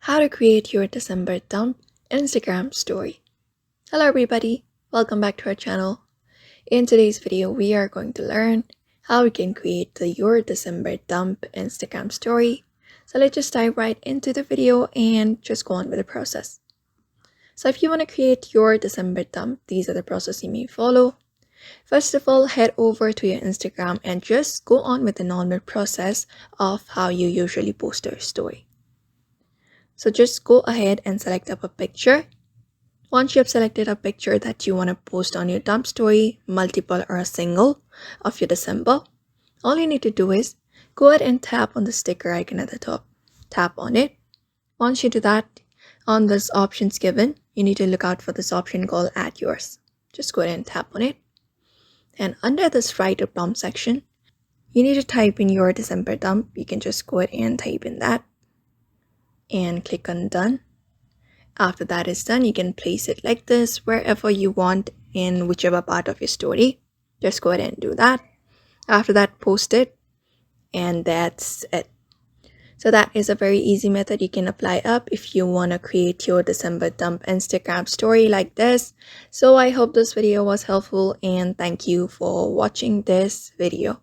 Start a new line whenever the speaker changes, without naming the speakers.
How to create your December dump Instagram story. Hello everybody, welcome back to our channel. In today's video, we are going to learn how we can create the your December dump Instagram story. So let's just dive right into the video and just go on with the process. So if you want to create your December dump, these are the process you may follow. First of all, head over to your Instagram and just go on with the normal process of how you usually post your story. So just go ahead and select up a picture. Once you have selected a picture that you want to post on your dump story, multiple or a single of your December, all you need to do is go ahead and tap on the sticker icon at the top. Tap on it. Once you do that, on this options given, you need to look out for this option called Add Yours. Just go ahead and tap on it. And under this write or prompt section, you need to type in your December dump. You can just go ahead and type in that and click on done. After that is done, you can place it like this wherever you want in whichever part of your story. Just go ahead and do that. After that, post it, and that's it. So that is a very easy method you can apply up if you want to create your December dump Instagram story like this. So I hope this video was helpful and thank you for watching this video.